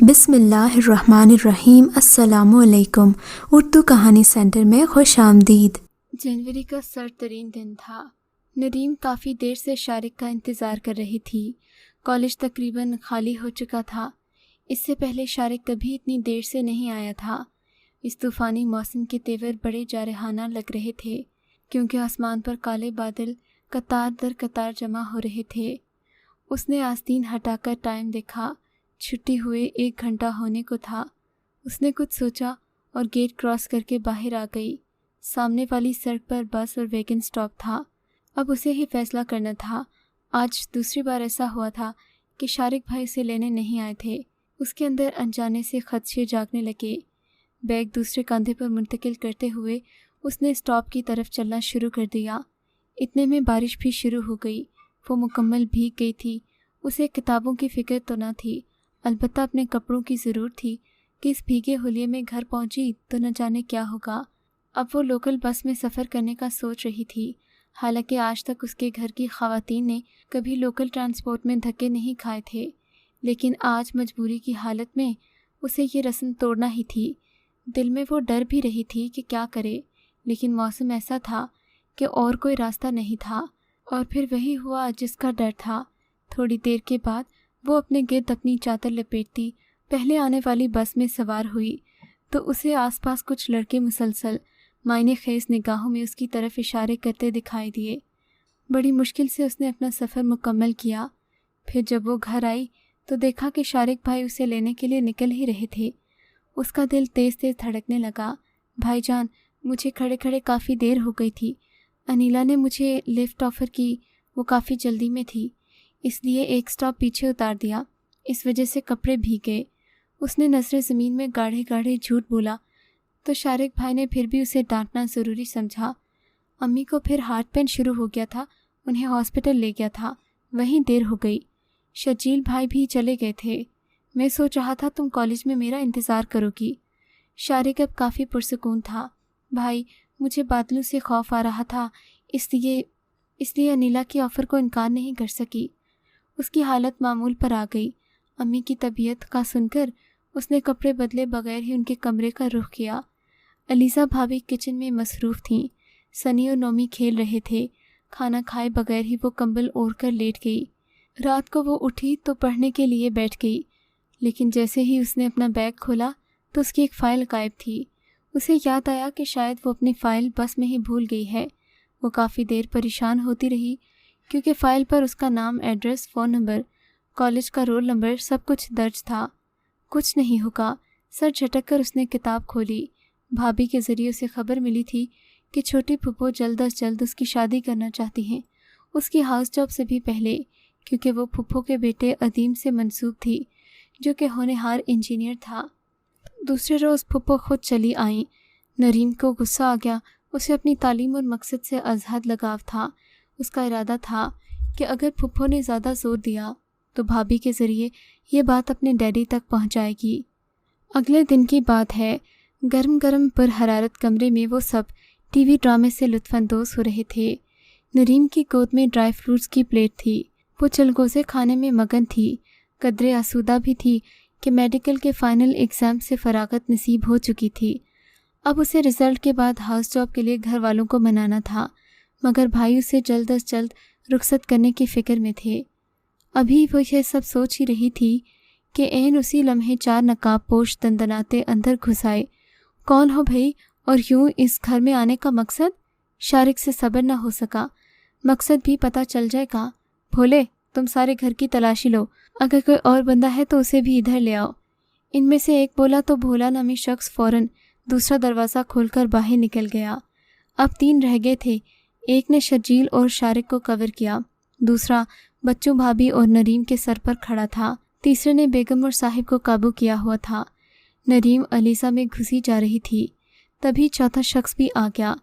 بسم اللہ الرحمن الرحیم۔ السلام علیکم۔ اردو کہانی سینٹر میں خوش آمدید۔ جنوری کا سرد ترین دن تھا۔ نریم کافی دیر سے شارق کا انتظار کر رہی تھی۔ کالج تقریباً خالی ہو چکا تھا۔ اس سے پہلے شارق کبھی اتنی دیر سے نہیں آیا تھا۔ اس طوفانی موسم کے تیور بڑے جارحانہ لگ رہے تھے، کیونکہ آسمان پر کالے بادل قطار در قطار جمع ہو رہے تھے۔ اس نے آستین ہٹا کر ٹائم دیکھا۔ چھٹی ہوئے 1 گھنٹہ ہونے کو تھا۔ اس نے کچھ سوچا اور گیٹ کراس کر کے باہر آ گئی۔ سامنے والی سڑک پر بس اور ویگن سٹاپ تھا۔ اب اسے ہی فیصلہ کرنا تھا۔ آج دوسری بار ایسا ہوا تھا کہ شارق بھائی اسے لینے نہیں آئے تھے۔ اس کے اندر انجانے سے خدشے جاگنے لگے۔ بیگ دوسرے کاندھے پر منتقل کرتے ہوئے اس نے سٹاپ کی طرف چلنا شروع کر دیا۔ اتنے میں بارش بھی شروع ہو گئی۔ وہ مکمل بھیگ گئی تھی۔ اسے کتابوں کی فکر تو نہ تھی، البتہ اپنے کپڑوں کی ضرور تھی کہ اس بھیگے ہولیے میں گھر پہنچی تو نہ جانے کیا ہوگا۔ اب وہ لوکل بس میں سفر کرنے کا سوچ رہی تھی۔ حالانکہ آج تک اس کے گھر کی خواتین نے کبھی لوکل ٹرانسپورٹ میں دھکے نہیں کھائے تھے، لیکن آج مجبوری کی حالت میں اسے یہ رسم توڑنا ہی تھی۔ دل میں وہ ڈر بھی رہی تھی کہ کیا کرے، لیکن موسم ایسا تھا کہ اور کوئی راستہ نہیں تھا۔ اور پھر وہی ہوا جس کا ڈر تھا۔ تھوڑی دیر کے بعد وہ اپنے گرد اپنی چادر لپیٹتی پہلے آنے والی بس میں سوار ہوئی تو اسے آس پاس کچھ لڑکے مسلسل معنی خیز نگاہوں میں اس کی طرف اشارے کرتے دکھائی دیے۔ بڑی مشکل سے اس نے اپنا سفر مکمل کیا۔ پھر جب وہ گھر آئی تو دیکھا کہ شارق بھائی اسے لینے کے لیے نکل ہی رہے تھے۔ اس کا دل تیز تیز دھڑکنے لگا۔ بھائی جان، مجھے کھڑے کھڑے کافی دیر ہو گئی تھی۔ انیلا نے مجھے لفٹ آفر کی، وہ کافی جلدی میں تھی، اس لیے 1 سٹاپ پیچھے اتار دیا، اس وجہ سے کپڑے بھیگ گئے۔ اس نے نظر زمین میں گاڑھے گاڑھے جھوٹ بولا تو شارق بھائی نے پھر بھی اسے ڈانٹنا ضروری سمجھا۔ امی کو پھر ہارٹ پین شروع ہو گیا تھا، انہیں ہاسپٹل لے گیا تھا، وہیں دیر ہو گئی۔ شرجیل بھائی بھی چلے گئے تھے۔ میں سوچ رہا تھا تم کالج میں میرا انتظار کرو گی۔ شارق اب کافی پرسکون تھا۔ بھائی، مجھے بادلوں سے خوف آ رہا تھا، اس لیے انیلا کی آفر کو انکار نہیں کر سکی۔ اس کی حالت معمول پر آ گئی۔ امی کی طبیعت کا سن کر اس نے کپڑے بدلے بغیر ہی ان کے کمرے کا رخ کیا۔ علیزہ بھابھی کچن میں مصروف تھیں۔ سنی اور نومی کھیل رہے تھے۔ کھانا کھائے بغیر ہی وہ کمبل اوڑھ کر لیٹ گئی۔ رات کو وہ اٹھی تو پڑھنے کے لیے بیٹھ گئی، لیکن جیسے ہی اس نے اپنا بیگ کھولا تو اس کی ایک فائل غائب تھی۔ اسے یاد آیا کہ شاید وہ اپنی فائل بس میں ہی بھول گئی ہے۔ وہ کافی دیر پریشان ہوتی رہی، کیونکہ فائل پر اس کا نام، ایڈریس، فون نمبر، کالج کا رول نمبر سب کچھ درج تھا۔ کچھ نہیں ہوگا۔ سر جھٹک کر اس نے کتاب کھولی۔ بھابھی کے ذریعے اسے خبر ملی تھی کہ چھوٹی پھپھو جلد از جلد اس کی شادی کرنا چاہتی ہیں، اس کی ہاؤس جاب سے بھی پہلے، کیونکہ وہ پھپھو کے بیٹے عدیم سے منسوب تھی، جو کہ ہونہار انجینئر تھا۔ دوسرے روز پھپھو خود چلی آئیں۔ نریم کو غصہ آ گیا۔ اسے اپنی تعلیم اور مقصد سے ازحد لگاؤ تھا۔ اس کا ارادہ تھا کہ اگر پھپھو نے زیادہ زور دیا تو بھابھی کے ذریعے یہ بات اپنے ڈیڈی تک پہنچائے گی۔ اگلے دن کی بات ہے۔ گرم گرم پر حرارت کمرے میں وہ سب ٹی وی ڈرامے سے لطف اندوز ہو رہے تھے۔ نریم کی گود میں ڈرائی فروٹس کی پلیٹ تھی۔ وہ چلگوزے کھانے میں مگن تھی۔ قدرے آسودہ بھی تھی کہ میڈیکل کے فائنل ایگزام سے فراغت نصیب ہو چکی تھی۔ اب اسے رزلٹ کے بعد ہاؤس جاب کے لیے گھر والوں کو منانا تھا، مگر بھائی اسے جلد از جلد رخصت کرنے کی فکر میں تھے۔ ابھی وہ یہ سب سوچ ہی رہی تھی کہ عین اسی لمحے 4 نقاب پوش دندناتے اندر گھس آئے۔ کون ہو بھائی، اور یوں اس گھر میں آنے کا مقصد؟ شارق سے صبر نہ ہو سکا۔ مقصد بھی پتہ چل جائے گا۔ بھولے، تم سارے گھر کی تلاشی لو، اگر کوئی اور بندہ ہے تو اسے بھی ادھر لے آؤ۔ ان میں سے ایک بولا تو بھولا نامی شخص فوراً دوسرا دروازہ کھول کر باہر نکل گیا۔ اب 3 رہ گئے تھے۔ ایک نے شرجیل اور شارق کو کور کیا، دوسرا بچوں بھابھی اور نریم کے سر پر کھڑا تھا، تیسرے نے بیگم اور صاحب کو قابو کیا ہوا تھا۔ نریم علیزہ میں گھسی جا رہی تھی، تبھی چوتھا شخص بھی آ گیا۔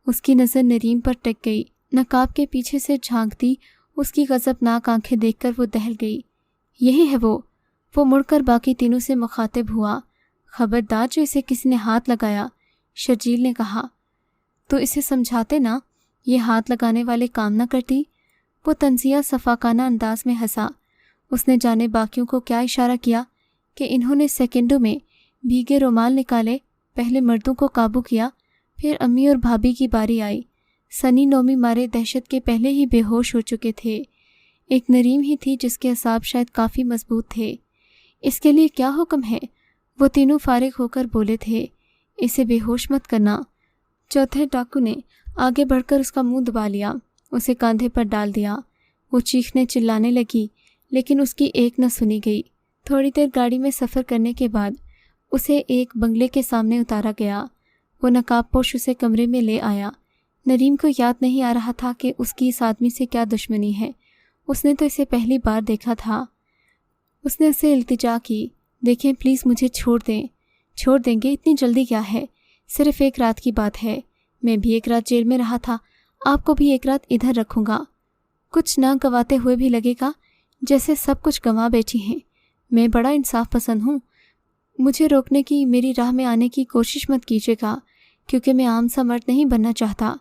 اس کی نظر نریم پر ٹک گئی۔ نقاب کے پیچھے سے جھانکتی اس کی غضبناک آنکھیں دیکھ کر وہ دہل گئی۔ یہی ہے وہ مڑ کر باقی تینوں سے مخاطب ہوا۔ خبردار جو اسے کسی نے ہاتھ لگایا، شرجیل نے کہا۔ تو اسے سمجھاتے نا، یہ ہاتھ لگانے والے کام نہ کرتی۔ وہ طنزیہ صفاقانہ انداز میں ہنسا۔ اس نے جانے باقیوں کو کیا اشارہ کیا، کہ انہوں نے سیکنڈوں میں بھیگے رومال نکالے، پہلے مردوں کو قابو کیا، پھر امی اور بھابھی کی باری آئی۔ سنی نومی مارے دہشت کے پہلے ہی بے ہوش ہو چکے تھے۔ ایک نریم ہی تھی جس کے اعصاب شاید کافی مضبوط تھے۔ اس کے لیے کیا حکم ہے؟ وہ تینوں فارغ ہو کر بولے تھے، اسے بے ہوش مت کرنا۔ چوتھے ڈاکو نے آگے بڑھ کر اس کا منہ دبا لیا، اسے کاندھے پر ڈال دیا۔ وہ چیخنے چلانے لگی لیکن اس کی ایک نہ سنی گئی۔ تھوڑی دیر گاڑی میں سفر کرنے کے بعد اسے ایک بنگلے کے سامنے اتارا گیا۔ وہ نقاب پوش اسے کمرے میں لے آیا۔ نریم کو یاد نہیں آ رہا تھا کہ اس کی اس آدمی سے کیا دشمنی ہے، اس نے تو اسے پہلی بار دیکھا تھا۔ اس نے اسے التجا کی، دیکھیں پلیز مجھے چھوڑ دیں۔ چھوڑ دیں گے؟ اتنی جلدی کیا ہے؟ صرف ایک رات کی بات ہے، میں بھی ایک رات جیل میں رہا تھا، آپ کو بھی ایک رات ادھر رکھوں گا۔ کچھ نہ گواتے ہوئے بھی لگے گا جیسے سب کچھ گنوا بیٹھی ہیں۔ میں بڑا انصاف پسند ہوں، مجھے روکنے کی، میری راہ میں آنے کی کوشش مت کیجیے گا، کیونکہ میں عام سا مرد نہیں بننا چاہتا۔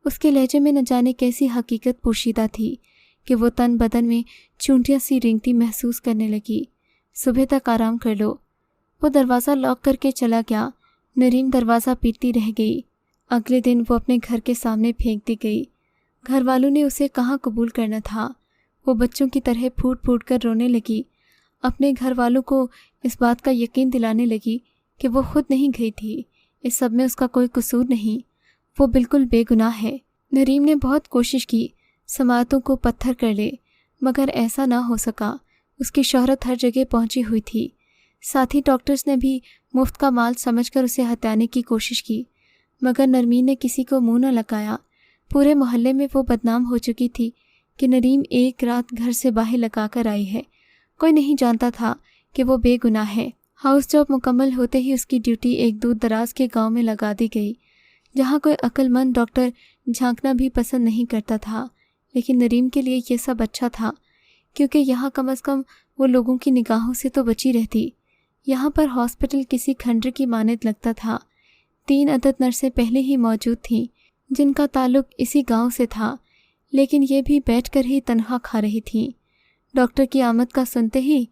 اس کے لہجے میں نہ جانے کیسی حقیقت پوشیدہ تھی کہ وہ تن بدن میں چونٹیاں سی رینگتی محسوس کرنے لگی۔ صبح تک آرام کر لو۔ وہ دروازہ لاک کر کے چلا گیا۔ نریم دروازہ پیٹتی رہ گئی۔ اگلے دن وہ اپنے گھر کے سامنے پھینک دی گئی۔ گھر والوں نے اسے کہاں قبول کرنا تھا۔ وہ بچوں کی طرح پھوٹ پھوٹ کر رونے لگی، اپنے گھر والوں کو اس بات کا یقین دلانے لگی کہ وہ خود نہیں گئی تھی، اس سب میں اس کا کوئی قصور نہیں، وہ بالکل بے گناہ ہے۔ نریم نے بہت کوشش کی سماعتوں کو پتھر کر لے، مگر ایسا نہ ہو سکا۔ اس کی شہرت ہر جگہ پہنچی ہوئی تھی۔ ساتھی ڈاکٹرز نے بھی مفت کا مال سمجھ کر اسے ہتھیانے کی کوشش کی، مگر نرمین نے کسی کو منہ نہ لگایا۔ پورے محلے میں وہ بدنام ہو چکی تھی کہ نریم ایک رات گھر سے باہر لگا کر آئی ہے۔ کوئی نہیں جانتا تھا کہ وہ بے گناہ ہے۔ ہاؤس جاب مکمل ہوتے ہی اس کی ڈیوٹی ایک دور دراز کے گاؤں میں لگا دی گئی، جہاں کوئی عقل مند ڈاکٹر جھانکنا بھی پسند نہیں کرتا تھا۔ لیکن نریم کے لیے یہ سب اچھا تھا، کیونکہ یہاں کم از کم وہ لوگوں کی نگاہوں سے تو بچی رہتی۔ یہاں پر ہاسپٹل کسی کھنڈر کی مانند لگتا تھا۔ 3 عدد نرسیں پہلے ہی موجود تھیں جن کا تعلق اسی گاؤں سے تھا، لیکن یہ بھی بیٹھ کر ہی تنخواہ کھا رہی تھیں۔ ڈاکٹر کی آمد کا سنتے ہی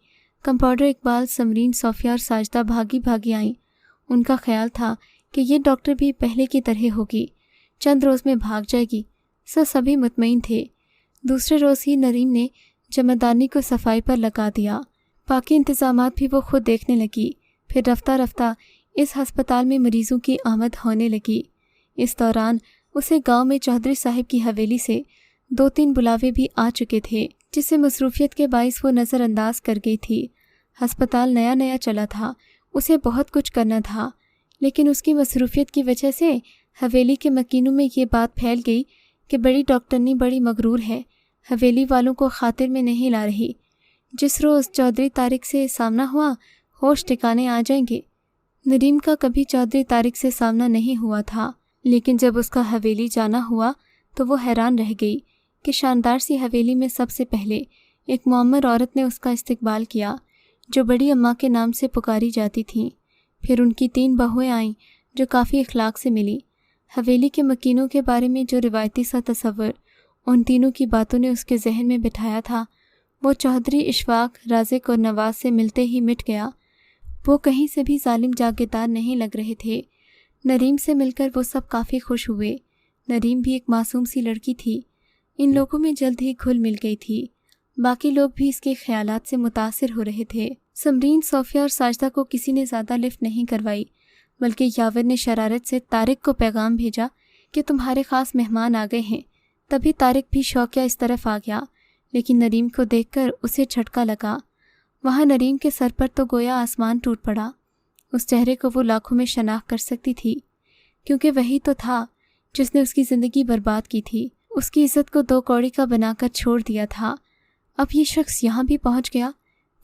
کمپاؤنڈر اقبال، سمرین، صوفیہ اور ساجدہ بھاگی بھاگی آئیں۔ ان کا خیال تھا کہ یہ ڈاکٹر بھی پہلے کی طرح ہوگی، چند روز میں بھاگ جائے گی، سبھی مطمئن تھے۔ دوسرے روز ہی نریم نے جمعدانی کو صفائی پر لگا دیا، باقی انتظامات بھی وہ خود دیکھنے لگی۔ پھر رفتہ رفتہ اس ہسپتال میں مریضوں کی آمد ہونے لگی۔ اس دوران اسے گاؤں میں چودھری صاحب کی حویلی سے 2-3 بلاوے بھی آ چکے تھے، جسے مصروفیت کے باعث وہ نظر انداز کر گئی تھی۔ ہسپتال نیا نیا چلا تھا، اسے بہت کچھ کرنا تھا، لیکن اس کی مصروفیت کی وجہ سے حویلی کے مکینوں میں یہ بات پھیل گئی کہ بڑی ڈاکٹرنی بڑی مغرور ہے، حویلی والوں کو خاطر میں نہیں لا رہی۔ جس روز چودھری طارق سے سامنا ہوا، ہوش ٹھکانے آ جائیں گے۔ نریم کا کبھی چودھری طارق سے سامنا نہیں ہوا تھا، لیکن جب اس کا حویلی جانا ہوا تو وہ حیران رہ گئی کہ شاندار سی حویلی میں سب سے پہلے ایک معمر عورت نے اس کا استقبال کیا، جو بڑی اماں کے نام سے پکاری جاتی تھیں۔ پھر ان کی 3 بہویں آئیں جو کافی اخلاق سے ملی۔ حویلی کے مکینوں کے بارے میں جو روایتی سا تصور ان تینوں کی باتوں نے اس کے ذہن میں بٹھایا تھا، وہ چودھری اشفاق، رازق اور نواز سے ملتے ہی مٹ گیا۔ وہ کہیں سے بھی ظالم جاگیردار نہیں لگ رہے تھے۔ نریم سے مل کر وہ سب کافی خوش ہوئے۔ نریم بھی ایک معصوم سی لڑکی تھی، ان لوگوں میں جلد ہی گھل مل گئی تھی۔ باقی لوگ بھی اس کے خیالات سے متاثر ہو رہے تھے۔ سمرین، صوفیہ اور ساجدہ کو کسی نے زیادہ لفٹ نہیں کروائی، بلکہ یاور نے شرارت سے طارق کو پیغام بھیجا کہ تمہارے خاص مہمان آ گئے ہیں۔ تبھی طارق بھی شوقیہ اس طرف آ گیا، لیکن نریم کو دیکھ کر اسے جھٹکا لگا۔ وہاں نریم کے سر پر تو گویا آسمان ٹوٹ پڑا۔ اس چہرے کو وہ لاکھوں میں شناخت کر سکتی تھی، کیونکہ وہی تو تھا جس نے اس کی زندگی برباد کی تھی، اس کی عزت کو 2 کوڑی کا بنا کر چھوڑ دیا تھا۔ اب یہ شخص یہاں بھی پہنچ گیا،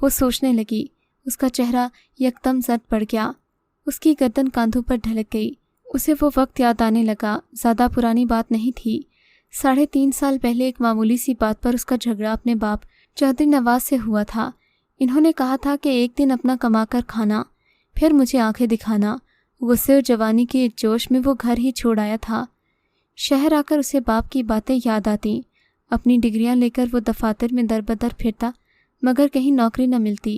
وہ سوچنے لگی۔ اس کا چہرہ یکدم زرد پڑ گیا، اس کی گردن کاندھوں پر ڈھلک گئی۔ اسے وہ وقت یاد آنے لگا، زیادہ پرانی بات نہیں تھی۔ 3.5 سال پہلے ایک معمولی سی بات پر اس کا جھگڑا اپنے باپ چودھری نواز سے ہوا تھا۔ انہوں نے کہا تھا کہ ایک دن اپنا کما کر کھانا، پھر مجھے آنکھیں دکھانا۔ غصے اور جوانی کے جوش میں وہ گھر ہی چھوڑ آیا تھا۔ شہر آ کر اسے باپ کی باتیں یاد آتیں۔ اپنی ڈگریاں لے کر وہ دفاتر میں در بدر پھرتا، مگر کہیں نوکری نہ ملتی۔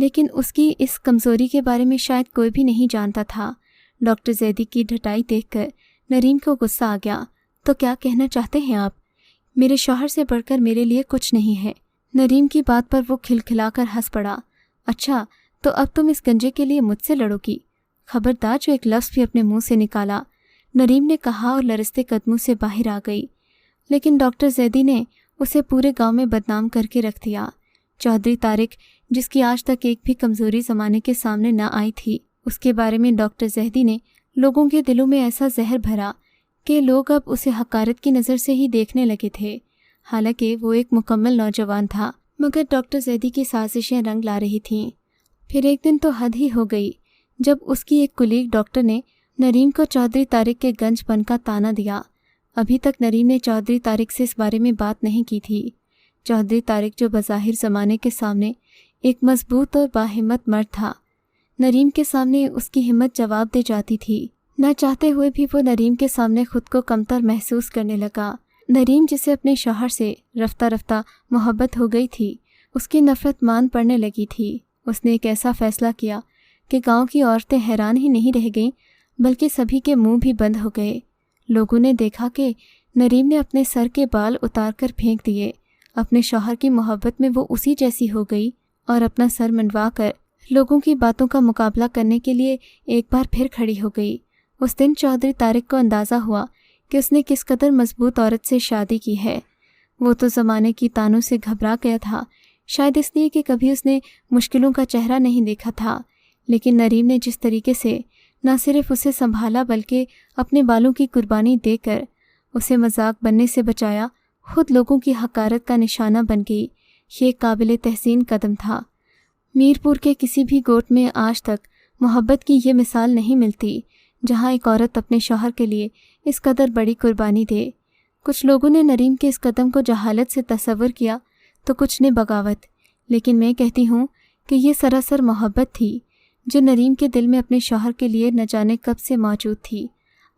لیکن اس کی اس کمزوری کے بارے میں شاید کوئی بھی نہیں جانتا تھا۔ ڈاکٹر زیدی کی ڈھٹائی دیکھ کر نریم کو غصہ آ گیا۔ تو کیا کہنا چاہتے ہیں آپ؟ میرے شوہر سے بڑھ کر میرے لیے کچھ نہیں ہے۔ نریم کی بات پر وہ کھلکھلا کر ہنس پڑا۔ اچھا، تو اب تم اس گنجے کے لیے مجھ سے لڑو گی؟ خبردار جو ایک لفظ بھی اپنے منہ سے نکالا، نریم نے کہا اور لرزتے قدموں سے باہر آ گئی۔ لیکن ڈاکٹر زیدی نے اسے پورے گاؤں میں بدنام کر کے رکھ دیا۔ چودھری طارق، جس کی آج تک ایک بھی کمزوری زمانے کے سامنے نہ آئی تھی، اس کے بارے میں ڈاکٹر زیدی نے لوگوں کے دلوں میں ایسا زہر بھرا کہ لوگ اب اسے حقارت کی نظر سے ہی دیکھنے لگے تھے۔ حالانکہ وہ ایک مکمل نوجوان تھا، مگر ڈاکٹر زیدی کی سازشیں رنگ لا رہی تھیں۔ پھر ایک دن تو حد ہی ہو گئی جب اس کی ایک کولیگ ڈاکٹر نے نریم کو چودھری طارق کے گنج پن کا طعنہ دیا۔ ابھی تک نریم نے چودھری طارق سے اس بارے میں بات نہیں کی تھی۔ چودھری طارق جو بظاہر زمانے کے سامنے ایک مضبوط اور باہمت مرد تھا، نریم کے سامنے اس کی ہمت جواب دے جاتی تھی۔ نہ چاہتے ہوئے بھی وہ نریم کے سامنے خود کو کمتر محسوس کرنے لگا۔ نریم، جسے اپنے شوہر سے رفتہ رفتہ محبت ہو گئی تھی، اس کی نفرت مان پڑنے لگی تھی۔ اس نے ایک ایسا فیصلہ کیا کہ گاؤں کی عورتیں حیران ہی نہیں رہ گئیں بلکہ سبھی کے منہ بھی بند ہو گئے۔ لوگوں نے دیکھا کہ نریم نے اپنے سر کے بال اتار کر پھینک دیے۔ اپنے شوہر کی محبت میں وہ اسی جیسی ہو گئی اور اپنا سر منڈوا کر لوگوں کی باتوں کا مقابلہ کرنے کے لیے ایک بار پھر کھڑی ہو گئی۔ اس دن چودھری طارق کو اندازہ ہوا کہ اس نے کس قدر مضبوط عورت سے شادی کی ہے۔ وہ تو زمانے کی تانوں سے گھبرا گیا تھا، شاید اس لیے کہ کبھی اس نے مشکلوں کا چہرہ نہیں دیکھا تھا۔ لیکن نریم نے جس طریقے سے نہ صرف اسے سنبھالا بلکہ اپنے بالوں کی قربانی دے کر اسے مذاق بننے سے بچایا، خود لوگوں کی حقارت کا نشانہ بن گئی۔ یہ ایک قابل تحسین قدم تھا۔ میرپور کے کسی بھی گوٹ میں آج تک محبت کی یہ مثال نہیں ملتی جہاں ایک عورت اپنے شوہر کے لیے اس قدر بڑی قربانی دے۔ کچھ لوگوں نے نریم کے اس قدم کو جہالت سے تصور کیا تو کچھ نے بغاوت، لیکن میں کہتی ہوں کہ یہ سراسر محبت تھی جو نریم کے دل میں اپنے شوہر کے لیے نہ جانے کب سے موجود تھی۔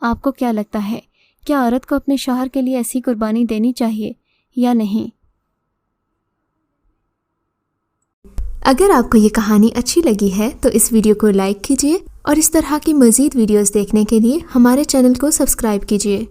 آپ کو کیا لگتا ہے، کیا عورت کو اپنے شوہر کے لیے ایسی قربانی دینی چاہیے یا نہیں؟ اگر آپ کو یہ کہانی اچھی لگی ہے تو اس ویڈیو کو لائک کیجیے اور اس طرح کی مزید ویڈیوز دیکھنے کے لیے ہمارے چینل کو سبسکرائب کیجیے۔